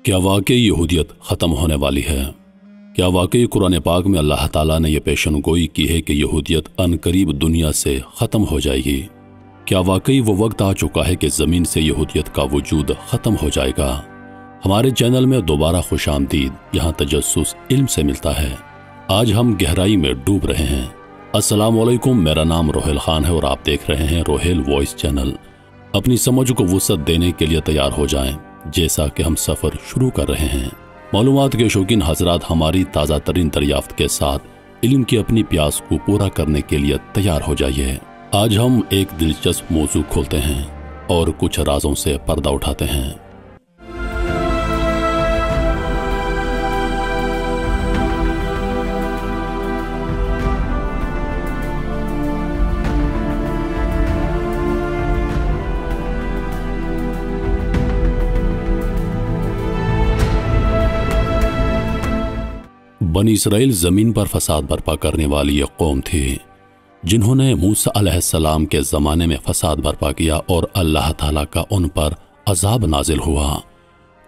کیا واقعی یہودیت ختم ہونے والی ہے؟ کیا واقعی قرآن پاک میں اللہ تعالیٰ نے یہ پیشن گوئی کی ہے کہ یہودیت عنقریب دنیا سے ختم ہو جائے گی؟ کیا واقعی وہ وقت آ چکا ہے کہ زمین سے یہودیت کا وجود ختم ہو جائے گا؟ ہمارے چینل میں دوبارہ خوش آمدید۔ یہاں تجسس علم سے ملتا ہے۔ آج ہم گہرائی میں ڈوب رہے ہیں۔ السلام علیکم، میرا نام روہیل خان ہے اور آپ دیکھ رہے ہیں روہیل وائس چینل۔ اپنی سمجھ کو وسعت دینے کے لیے تیار ہو جائیں، جیسا کہ ہم سفر شروع کر رہے ہیں۔ معلومات کے شوقین حضرات ہماری تازہ ترین دریافت کے ساتھ علم کی اپنی پیاس کو پورا کرنے کے لیے تیار ہو جائیے۔ آج ہم ایک دلچسپ موضوع کھولتے ہیں اور کچھ رازوں سے پردہ اٹھاتے ہیں۔ بنی اسرائیل زمین پر فساد برپا کرنے والی ایک قوم تھی، جنہوں نے موسیٰ علیہ السلام کے زمانے میں فساد برپا کیا اور اللہ تعالیٰ کا ان پر عذاب نازل ہوا۔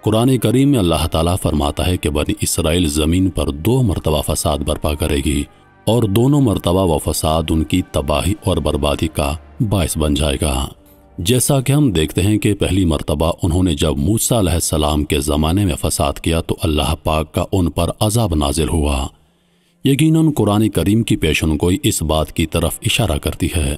قرآن کریم میں اللہ تعالیٰ فرماتا ہے کہ بنی اسرائیل زمین پر 2 مرتبہ فساد برپا کرے گی اور دونوں مرتبہ وہ فساد ان کی تباہی اور بربادی کا باعث بن جائے گا۔ جیسا کہ ہم دیکھتے ہیں کہ پہلی مرتبہ انہوں نے جب موسیٰ علیہ السلام کے زمانے میں فساد کیا تو اللہ پاک کا ان پر عذاب نازل ہوا۔ یقیناً قرآن کریم کی پیشن گوئی اس بات کی طرف اشارہ کرتی ہے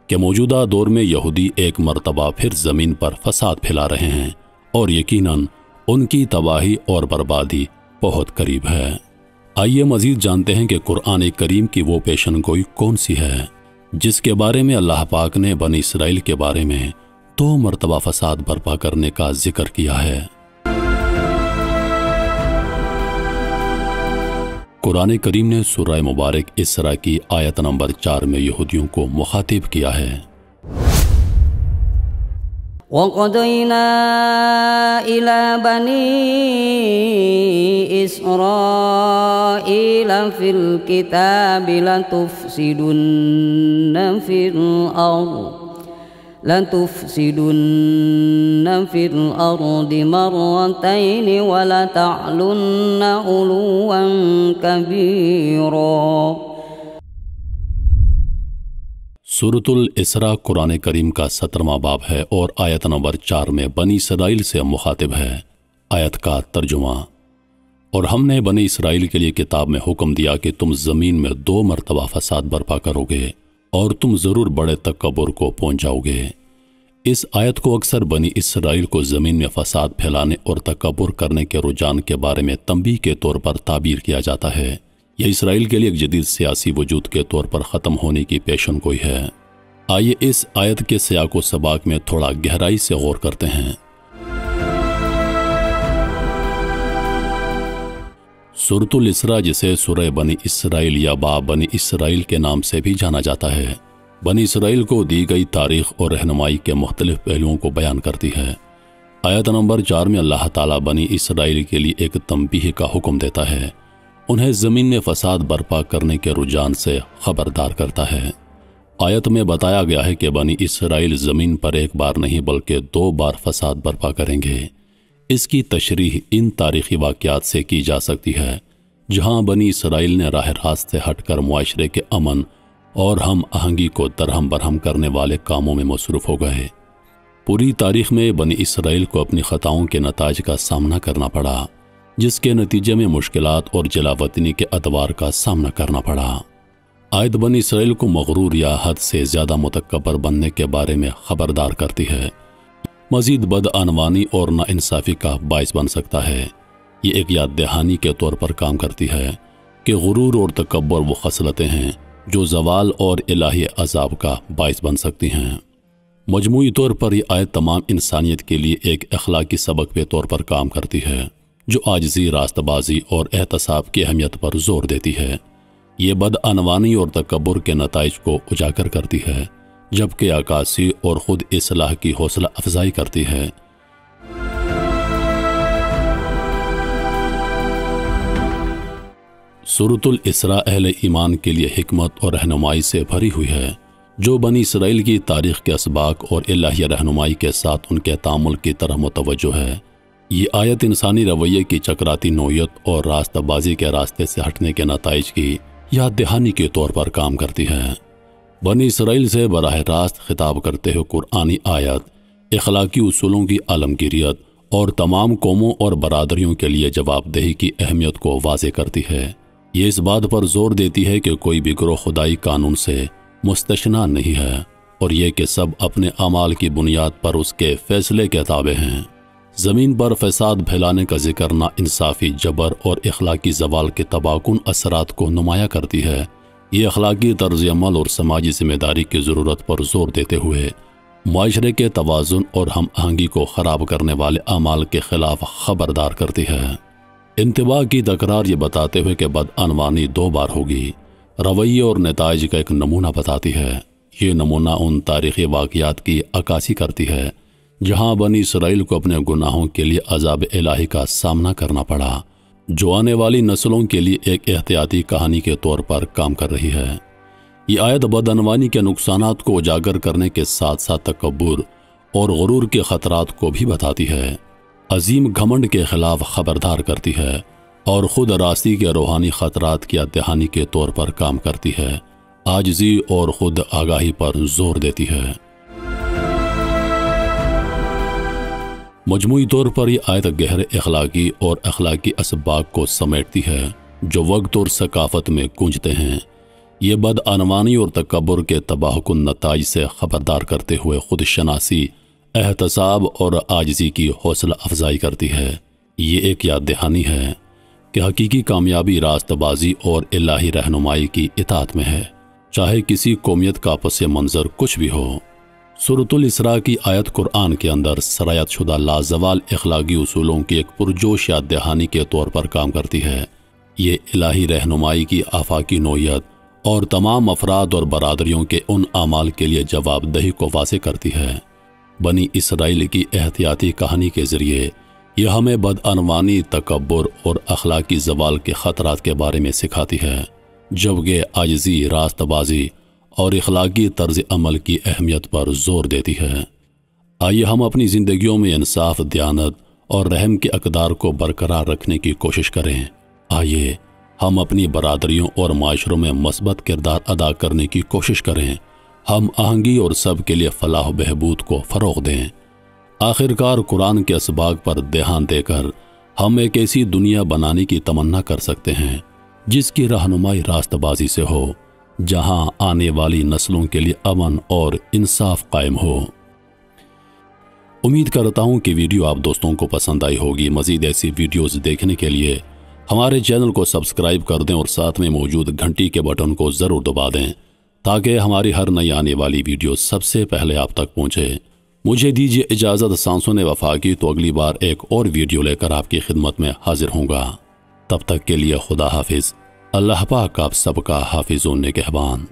کہ موجودہ دور میں یہودی ایک مرتبہ پھر زمین پر فساد پھیلا رہے ہیں اور یقیناً ان کی تباہی اور بربادی بہت قریب ہے۔ آئیے مزید جانتے ہیں کہ قرآن کریم کی وہ پیشن گوئی کون سی ہے جس کے بارے میں اللہ پاک نے بنی اسرائیل کے بارے میں 2 مرتبہ فساد برپا کرنے کا ذکر کیا ہے۔ قرآن کریم نے سورہ مبارک اسراء کی آیت نمبر 4 میں یہودیوں کو مخاطب کیا ہے۔ وَقَضَيْنَا إِلَى بَنِي إِسْرَائِيلَ فِي الْكِتَابِ لَتُفْسِدُنَّ فِي الْأَرْضِ مَرَّتَيْنِ وَلَتَعْلُنَّ عُلُوًّا كَبِيرًا۔ سورۃ الاسراء قرآن کریم کا 17واں باب ہے اور آیت نمبر 4 میں بنی اسرائیل سے مخاطب ہے۔ آیت کا ترجمہ: اور ہم نے بنی اسرائیل کے لیے کتاب میں حکم دیا کہ تم زمین میں 2 مرتبہ فساد برپا کرو گے اور تم ضرور بڑے تکبر کو پہنچ جاؤ گے۔ اس آیت کو اکثر بنی اسرائیل کو زمین میں فساد پھیلانے اور تکبر کرنے کے رجحان کے بارے میں تنبیہ کے طور پر تعبیر کیا جاتا ہے۔ یہ اسرائیل کے لیے ایک جدید سیاسی وجود کے طور پر ختم ہونے کی پیشن گوئی ہے۔ آئیے اس آیت کے سیاق و سباق میں تھوڑا گہرائی سے غور کرتے ہیں۔ سورۃ الاسراء، جسے سورہ بنی اسرائیل یا باب بنی اسرائیل کے نام سے بھی جانا جاتا ہے، بنی اسرائیل کو دی گئی تاریخ اور رہنمائی کے مختلف پہلوؤں کو بیان کرتی ہے۔ آیت نمبر 4 میں اللہ تعالیٰ بنی اسرائیل کے لیے ایک تنبیہ کا حکم دیتا ہے، انہیں زمین میں فساد برپا کرنے کے رجحان سے خبردار کرتا ہے۔ آیت میں بتایا گیا ہے کہ بنی اسرائیل زمین پر ایک بار نہیں بلکہ 2 بار فساد برپا کریں گے۔ اس کی تشریح ان تاریخی واقعات سے کی جا سکتی ہے جہاں بنی اسرائیل نے راہ راست سے ہٹ کر معاشرے کے امن اور ہم آہنگی کو درہم برہم کرنے والے کاموں میں مصروف ہو گئے۔ پوری تاریخ میں بنی اسرائیل کو اپنی خطاؤں کے نتائج کا سامنا کرنا پڑا، جس کے نتیجے میں مشکلات اور جلاوطنی کے ادوار کا سامنا کرنا پڑا۔ آیت بنی اسرائیل کو مغرور یا حد سے زیادہ متکبر بننے کے بارے میں خبردار کرتی ہے۔ مزید بدعنوانی اور ناانصافی کا باعث بن سکتا ہے۔ یہ ایک یاد دہانی کے طور پر کام کرتی ہے کہ غرور اور تکبر وہ خصلتیں ہیں جو زوال اور الہی عذاب کا باعث بن سکتی ہیں۔ مجموعی طور پر یہ آیت تمام انسانیت کے لیے ایک اخلاقی سبق کے طور پر کام کرتی ہے جو عاجزی، راست بازی اور احتساب کی اہمیت پر زور دیتی ہے۔ یہ بدعنوانی اور تکبر کے نتائج کو اجاگر کرتی ہے، جبکہ عکاسی اور خود اصلاح کی حوصلہ افزائی کرتی ہے۔ سورۃ الاسراء اہل ایمان کے لیے حکمت اور رہنمائی سے بھری ہوئی ہے، جو بنی اسرائیل کی تاریخ کے اسباق اور الہی رہنمائی کے ساتھ ان کے تعامل کی طرح متوجہ ہے۔ یہ آیت انسانی رویے کی چکراتی نوعیت اور راستہ بازی کے راستے سے ہٹنے کے نتائج کی یاد دہانی کے طور پر کام کرتی ہے۔ بنی اسرائیل سے براہ راست خطاب کرتے ہوئے قرآنی آیت اخلاقی اصولوں کی عالمگیریت اور تمام قوموں اور برادریوں کے لیے جواب دہی کی اہمیت کو واضح کرتی ہے۔ یہ اس بات پر زور دیتی ہے کہ کوئی بھی گروہ خدائی قانون سے مستثنیٰ نہیں ہے اور یہ کہ سب اپنے اعمال کی بنیاد پر اس کے فیصلے کے تابع ہیں۔ زمین پر فساد پھیلانے کا ذکر ناانصافی، جبر اور اخلاقی زوال کے تباکن اثرات کو نمایاں کرتی ہے۔ یہ اخلاقی طرز عمل اور سماجی ذمہ داری کی ضرورت پر زور دیتے ہوئے معاشرے کے توازن اور ہم آہنگی کو خراب کرنے والے اعمال کے خلاف خبردار کرتی ہے۔ انتباہ کی تکرار یہ بتاتے ہوئے کہ بدعنوانی 2 بار ہوگی، رویے اور نتائج کا ایک نمونہ بتاتی ہے۔ یہ نمونہ ان تاریخی واقعات کی عکاسی کرتی ہے جہاں بنی اسرائیل کو اپنے گناہوں کے لیے عذاب الہی کا سامنا کرنا پڑا، جو آنے والی نسلوں کے لیے ایک احتیاطی کہانی کے طور پر کام کر رہی ہے۔ یہ آیت بدعنوانی کے نقصانات کو اجاگر کرنے کے ساتھ ساتھ تکبر اور غرور کے خطرات کو بھی بتاتی ہے، عظیم گھمنڈ کے خلاف خبردار کرتی ہے اور خود راستی کے روحانی خطرات کی یاد دہانی کے طور پر کام کرتی ہے، عاجزی اور خود آگاہی پر زور دیتی ہے۔ مجموعی طور پر یہ آیت گہرے اخلاقی اور اخلاقی اسباق کو سمیٹتی ہے جو وقت اور ثقافت میں گونجتے ہیں۔ یہ بدعنوانی اور تکبر کے تباہ کن نتائج سے خبردار کرتے ہوئے خود شناسی، احتساب اور عاجزی کی حوصلہ افزائی کرتی ہے۔ یہ ایک یاد دہانی ہے کہ حقیقی کامیابی راست بازی اور الہی رہنمائی کی اطاعت میں ہے، چاہے کسی قومیت کا پس منظر کچھ بھی ہو۔ سورۃ الاسراء کی آیت قرآن کے اندر سرایت شدہ لازوال اخلاقی اصولوں کی ایک پرجوش یاد دہانی کے طور پر کام کرتی ہے۔ یہ الہی رہنمائی کی آفاقی نوعیت اور تمام افراد اور برادریوں کے ان اعمال کے لیے جواب دہی کو واضح کرتی ہے۔ بنی اسرائیل کی احتیاطی کہانی کے ذریعے یہ ہمیں بدعنوانی، تکبر اور اخلاقی زوال کے خطرات کے بارے میں سکھاتی ہے، جبکہ عاجزی، راست بازی اور اخلاقی طرز عمل کی اہمیت پر زور دیتی ہے۔ آئیے ہم اپنی زندگیوں میں انصاف، دیانت اور رحم کے اقدار کو برقرار رکھنے کی کوشش کریں۔ آئیے ہم اپنی برادریوں اور معاشروں میں مثبت کردار ادا کرنے کی کوشش کریں۔ ہم آہنگی اور سب کے لیے فلاح و بہبود کو فروغ دیں۔ آخرکار قرآن کے اسباق پر دھیان دے کر ہم ایک ایسی دنیا بنانے کی تمنا کر سکتے ہیں جس کی رہنمائی راست بازی سے ہو، جہاں آنے والی نسلوں کے لیے امن اور انصاف قائم ہو۔ امید کرتا ہوں کہ ویڈیو آپ دوستوں کو پسند آئی ہوگی۔ مزید ایسی ویڈیوز دیکھنے کے لیے ہمارے چینل کو سبسکرائب کر دیں اور ساتھ میں موجود گھنٹی کے بٹن کو ضرور دبا دیں تاکہ ہماری ہر نئی آنے والی ویڈیو سب سے پہلے آپ تک پہنچے۔ مجھے دیجیے اجازت، سانسوں نے وفا کی، تو اگلی بار ایک اور ویڈیو لے کر آپ کی خدمت میں حاضر ہوں گا۔ تب تک کے لیے خدا حافظ۔ اللہ پاک آپ سب کا حافظ و نگہبان۔